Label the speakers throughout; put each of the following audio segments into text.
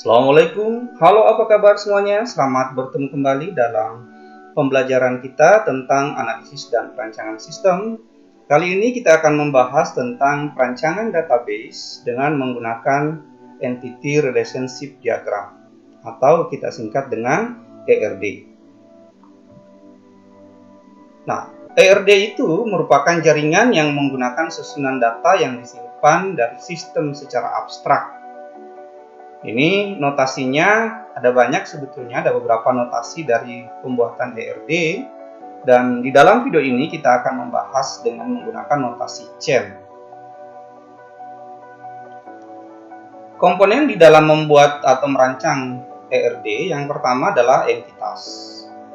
Speaker 1: Assalamualaikum, halo apa kabar semuanya? Selamat bertemu kembali dalam pembelajaran kita tentang analisis dan perancangan sistem. Kali ini kita akan membahas tentang perancangan database dengan menggunakan Entity Relationship Diagram atau kita singkat dengan ERD. Nah, ERD itu merupakan jaringan yang menggunakan susunan data yang disimpan dari sistem secara abstrak. Ini notasinya ada banyak sebetulnya, ada beberapa notasi dari pembuatan ERD, dan di dalam video ini kita akan membahas dengan menggunakan notasi chain. Komponen di dalam membuat atau merancang ERD yang pertama adalah entitas,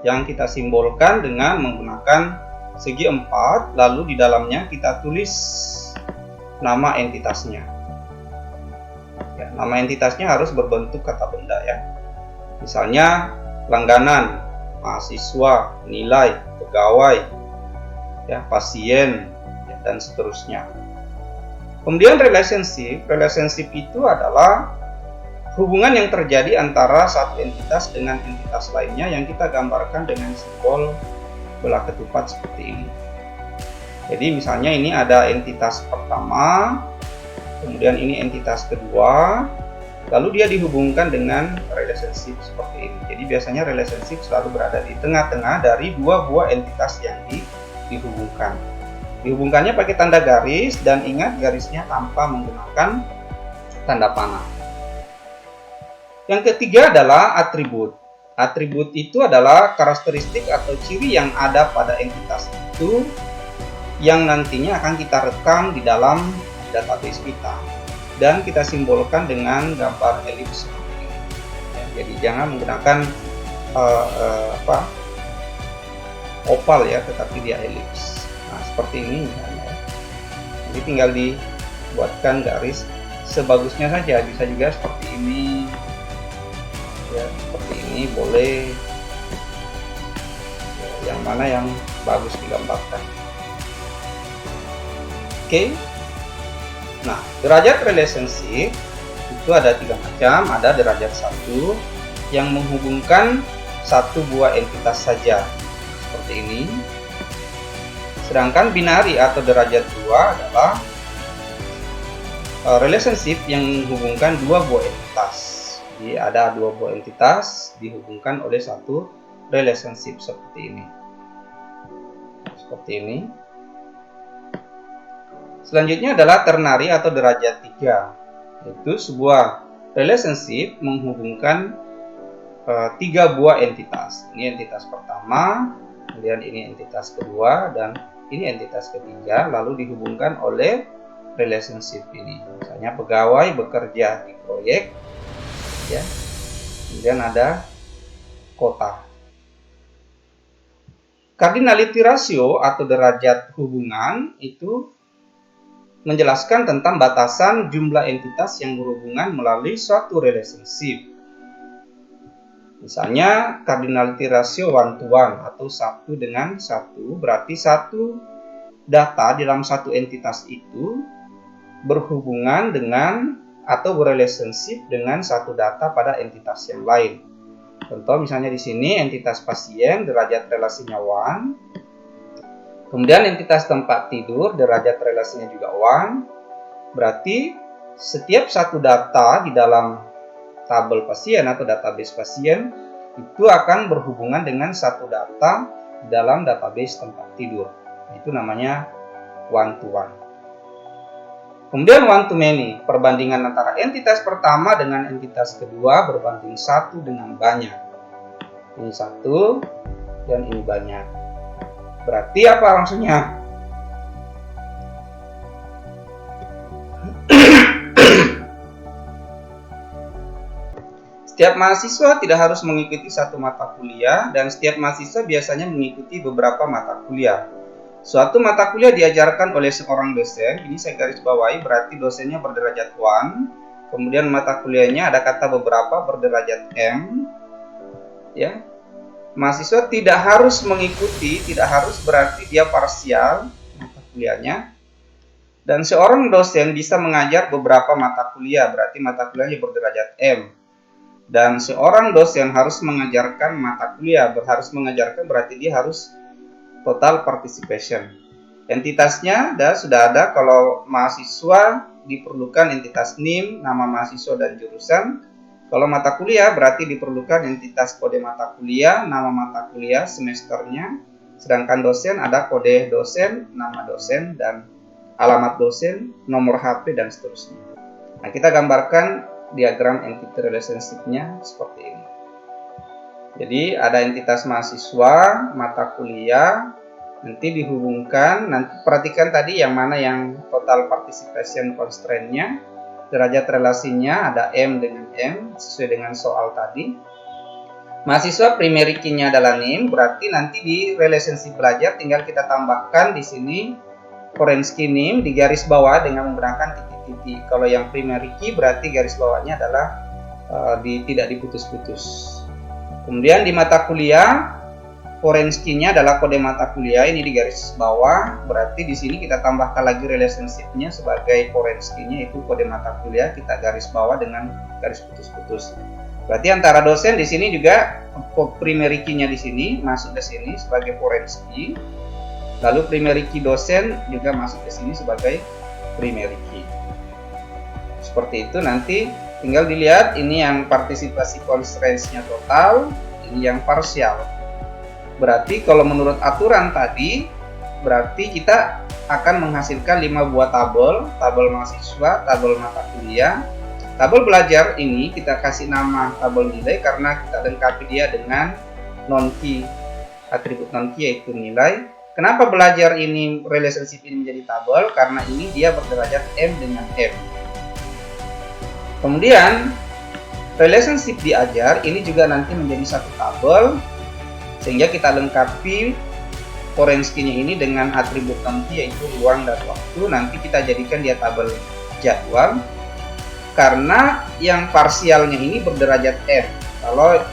Speaker 1: yang kita simbolkan dengan menggunakan segi 4, lalu di dalamnya kita tulis nama entitasnya. Ya, nama entitasnya harus berbentuk kata benda ya. Misalnya langganan, mahasiswa, nilai, pegawai, ya, pasien, ya, dan seterusnya. Kemudian relationship itu adalah hubungan yang terjadi antara satu entitas dengan entitas lainnya yang kita gambarkan dengan simbol bola ketupat seperti ini. Jadi misalnya ini ada entitas pertama, kemudian ini entitas kedua, lalu dia dihubungkan dengan relationship seperti ini. Jadi biasanya relationship selalu berada di tengah-tengah dari dua buah entitas yang dihubungkan. Dihubungkannya pakai tanda garis, dan ingat garisnya tanpa menggunakan tanda panah. Yang ketiga adalah atribut. Atribut itu adalah karakteristik atau ciri yang ada pada entitas itu yang nantinya akan kita rekam di dalam database kita, dan kita simbolkan dengan gambar elips seperti ini. Ya, jadi jangan menggunakan oval ya, tetapi dia elips. Nah seperti ini misalnya. Jadi tinggal dibuatkan garis sebagusnya saja, bisa juga seperti ini. Ya, seperti ini boleh. Ya, yang mana yang bagus digambarkan. Oke. Nah, derajat relationship itu ada 3 macam. Ada derajat 1 yang menghubungkan satu buah entitas saja, seperti ini. Sedangkan binary atau derajat 2 adalah relationship yang menghubungkan dua buah entitas. Jadi ada dua buah entitas dihubungkan oleh satu relationship seperti ini. Seperti ini. Selanjutnya adalah ternary atau derajat 3, yaitu sebuah relationship menghubungkan 3 buah entitas. Ini entitas pertama, kemudian ini entitas kedua, dan ini entitas ketiga, lalu dihubungkan oleh relationship ini. Misalnya pegawai bekerja di proyek, ya. Kemudian ada kota. Cardinality ratio atau derajat hubungan itu menjelaskan tentang batasan jumlah entitas yang berhubungan melalui suatu relationship. Misalnya cardinality ratio 1 to 1 atau 1 dengan 1, berarti satu data dalam satu entitas itu berhubungan dengan atau berrelationship dengan satu data pada entitas yang lain. Contoh misalnya di sini entitas pasien derajat relasinya 1. Kemudian entitas tempat tidur, derajat relasinya juga 1. Berarti setiap satu data di dalam tabel pasien atau database pasien itu akan berhubungan dengan satu data di dalam database tempat tidur. Itu namanya one to one. Kemudian one to many, perbandingan antara entitas pertama dengan entitas kedua berbanding satu dengan banyak. Ini satu dan ini banyak. Berarti apa maksudnya? Setiap mahasiswa tidak harus mengikuti satu mata kuliah, dan setiap mahasiswa biasanya mengikuti beberapa mata kuliah. Suatu mata kuliah diajarkan oleh seorang dosen, ini saya garis bawahi, berarti dosennya berderajat 1. Kemudian mata kuliahnya ada kata beberapa berderajat M. Ya. Mahasiswa tidak harus mengikuti, tidak harus berarti dia parsial mata kuliahnya. Dan seorang dosen bisa mengajar beberapa mata kuliah, berarti mata kuliahnya berderajat M. Dan seorang dosen harus mengajarkan mata kuliah, harus mengajarkan berarti dia harus total participation. Entitasnya sudah ada. Kalau mahasiswa diperlukan entitas NIM, nama mahasiswa dan jurusan. Kalau mata kuliah berarti diperlukan entitas kode mata kuliah, nama mata kuliah, semesternya. Sedangkan dosen ada kode dosen, nama dosen, dan alamat dosen, nomor HP, dan seterusnya. Nah, kita gambarkan diagram entity relationship-nya seperti ini. Jadi ada entitas mahasiswa, mata kuliah, nanti dihubungkan, nanti perhatikan tadi yang mana yang total participation constraint-nya, derajat relasinya ada M dengan M, sesuai dengan soal tadi. Mahasiswa primary key-nya adalah NIM, berarti nanti di relationship belajar tinggal kita tambahkan di sini foreign key NIM di garis bawah dengan menggunakan titik-titik. Kalau yang primary key berarti garis bawahnya adalah tidak diputus-putus. Kemudian di mata kuliah, foreign key-nya adalah kode mata kuliah, ini di garis bawah, berarti di sini kita tambahkan lagi relationship-nya sebagai foreign key-nya, itu kode mata kuliah, kita garis bawah dengan garis putus-putus. Berarti antara dosen di sini juga primary key-nya di sini masuk ke sini sebagai foreign key. Lalu primary key dosen juga masuk ke sini sebagai primary key. Seperti itu, nanti tinggal dilihat ini yang partisipasi constraints-nya total, ini yang parsial. Berarti kalau menurut aturan tadi, berarti kita akan menghasilkan 5 buah tabel mahasiswa, tabel mata kuliah. Tabel belajar ini kita kasih nama tabel nilai karena kita lengkapi dia dengan non-key, atribut non-key yaitu nilai. Kenapa belajar ini relationship ini menjadi tabel? Karena ini dia berderajat M dengan M. Kemudian relationship diajar ini juga nanti menjadi satu tabel, sehingga kita lengkapi foreign key-nya ini dengan atribut non-key yaitu ruang dan waktu. Nanti kita jadikan dia tabel jadwal karena yang parsialnya ini berderajat M.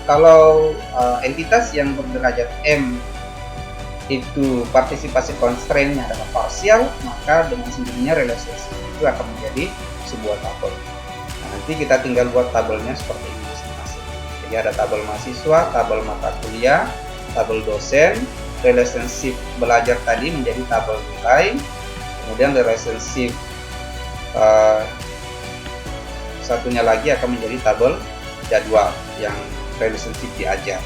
Speaker 1: Kalau entitas yang berderajat M itu partisipasi constraint-nya adalah parsial, maka dengan sendirinya relationship itu akan menjadi sebuah tabel. Nah, nanti kita tinggal buat tabelnya seperti ini masing-masing. Jadi ada tabel mahasiswa, tabel mata kuliah, tabel dosen, relationship belajar tadi menjadi tabel nilai, kemudian relationship satunya lagi akan menjadi tabel jadwal yang relationship diajar.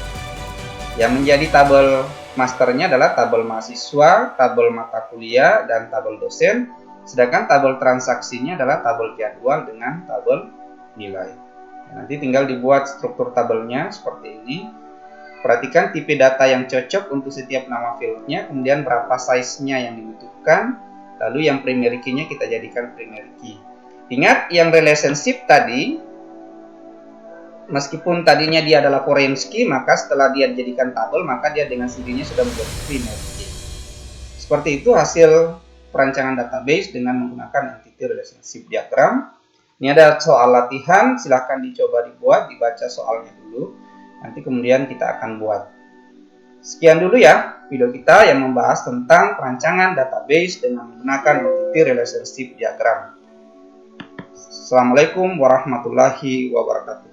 Speaker 1: Yang menjadi tabel masternya adalah tabel mahasiswa, tabel mata kuliah, dan tabel dosen. Sedangkan tabel transaksinya adalah tabel jadwal dengan tabel nilai. Nanti tinggal dibuat struktur tabelnya seperti ini. Perhatikan tipe data yang cocok untuk setiap nama fieldnya, kemudian berapa size-nya yang dibutuhkan, lalu yang primary key-nya kita jadikan primary key. Ingat yang relationship tadi, meskipun tadinya dia adalah foreign key, maka setelah dia dijadikan tabel, maka dia dengan sendirinya sudah menjadi primary key. Seperti itu hasil perancangan database dengan menggunakan entity relationship diagram. Ini ada soal latihan, silahkan dicoba dibuat, dibaca soalnya dulu. Nanti kemudian kita akan buat. Sekian dulu ya video kita yang membahas tentang perancangan database dengan menggunakan entity relationship diagram. Assalamualaikum warahmatullahi wabarakatuh.